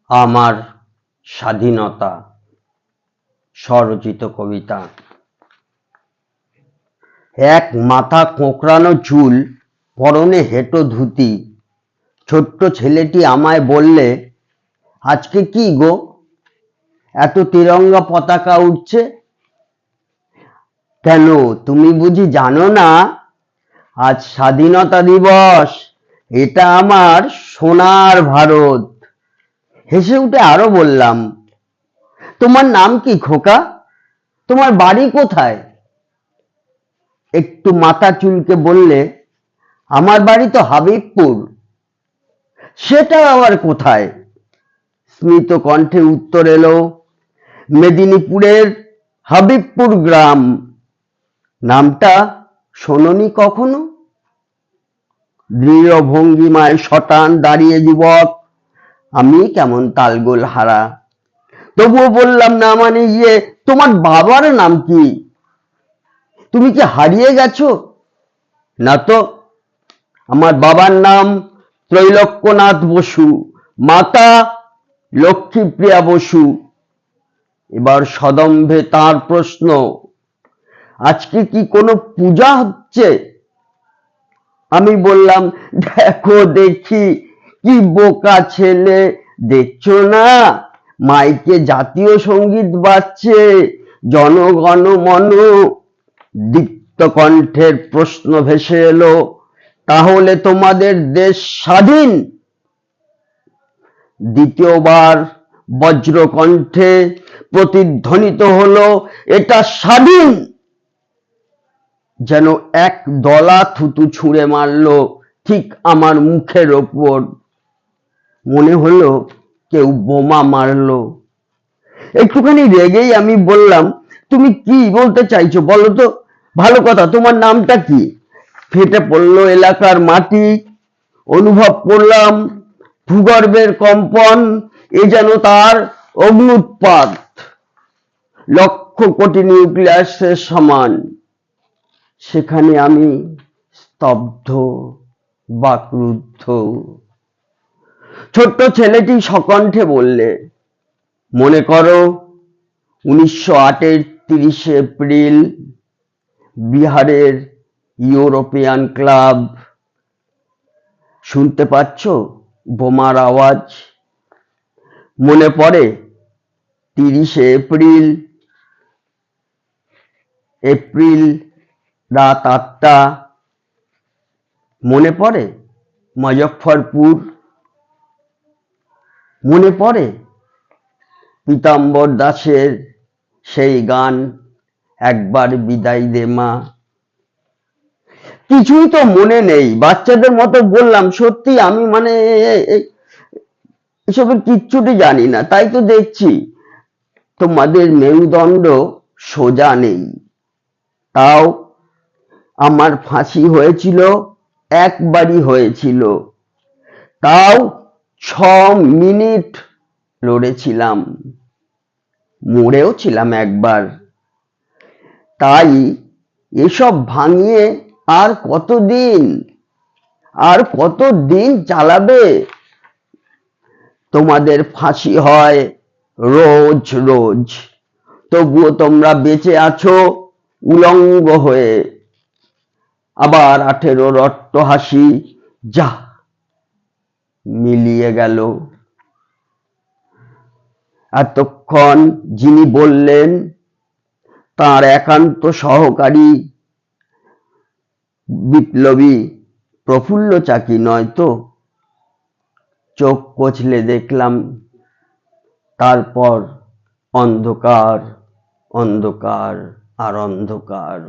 আমার স্বাধীনতা স্বরচিত কবিতা। এক মাথা কোঁকড়ানো চুল, পরনে হেঁটো ধুতি, ছোট্ট ছেলেটি আমায় বললে, আজকে কি গো, এত তিরঙ্গা পতাকা উঠছে কেন? তুমি বুঝি জানো না আজ স্বাধীনতা দিবস? এটা আমার সোনার ভারত। হেসে উঠে আরো বললাম, তোমার নাম কি খোকা? তোমার বাড়ি কোথায়? একটু মাথা চুলকে বললে, আমার বাড়ি তো হাবিবপুর। সেটা আবার কোথায়? স্মিত কণ্ঠে উত্তর এলো, মেদিনীপুরের হাবিবপুর গ্রাম। নামটা শোনোনি কখনো? দৃঢ় ভঙ্গিমায় শটান দাঁড়িয়ে যুবক, আমি কেমন তালগোল হারা। তবুও বললাম না, মানে তোমার বাবার নাম কি? তুমি কি হারিয়ে গেছো? না তো, আমার বাবার নাম ত্রৈলোক্যনাথ বসু, মাতা লক্ষ্মীপ্রিয়া বসু। এবার সদম্ভে তার প্রশ্ন, আজকে কি কোনো পূজা হচ্ছে? আমি বললাম, দেখো দেখি, কি বোকা ছেলে, দেখছো না মাইকে জাতীয় সঙ্গীত বাজছে, জনগণ মন। দীপ্ত কণ্ঠের প্রশ্ন ভেসে এলো, তাহলে তোমাদের দেশ স্বাধীন? দ্বিতীয়বার বজ্রকণ্ঠে প্রতিধ্বনিত হলো, এটা স্বাধীন। যেন এক দলা থুতু ছুঁড়ে মারল ঠিক আমার মুখের ওপর। মনে হলো কেউ বোমা মারলো। একটুখানি রেগেই আমি বললাম, তুমি কি বলতে চাইছো বলো তো, ভালো কথা, তোমার নামটা কি? ফেটে পড়লো এলাকার মাটি। অনুভব করলাম ভূগর্ভের কম্পন, এ যেন তার অগ্নুৎপাত, লক্ষ কোটি নিউক্লিয়াসের সমান। সেখানে আমি স্তব্ধ, বাকরুদ্ধ। ছোট্ট ছেলেটি সকণ্ঠে বললে, মনে করো 1908-এর 30শে এপ্রিল, বিহারের ইউরোপিয়ান ক্লাব। শুনতে পাচ্ছ বোমার আওয়াজ? মনে পড়ে 30শে এপ্রিল রাত 8টা। মনে পড়ে মুজফ্ফরপুর? মনে পড়ে পীতাম্বর দাসের সেই গান, একবার বিদায় দে মা? কিছুই তো মনে নেই। বাচ্চাদের মতো বললাম, সত্যি আমি এসবের কিচ্ছুটি জানি না। তাই তো দেখছি তোমাদের মেরুদণ্ড সোজা নেই। তাও আমার ফাঁসি হয়েছিল, একবারই হয়েছিল, তাও 6 মিনিট লড়েছিলাম, মরেও ছিলাম একবার। তাই এসব ভাঙিয়ে আর কতদিন চালাবে? তোমাদের ফাঁসি হয় রোজ রোজ, তবুও তোমরা বেঁচে আছো উলঙ্গ হয়ে। আবার 18 অট্টহাসি, যা মিলিয়ে গেল। এতক্ষণ যিনি বললেন তার একান্ত সহকারী বিপ্লবী প্রফুল্ল চাকি নয় তো? চোখ কচলে দেখলাম, তারপর অন্ধকার, অন্ধকার আর অন্ধকার।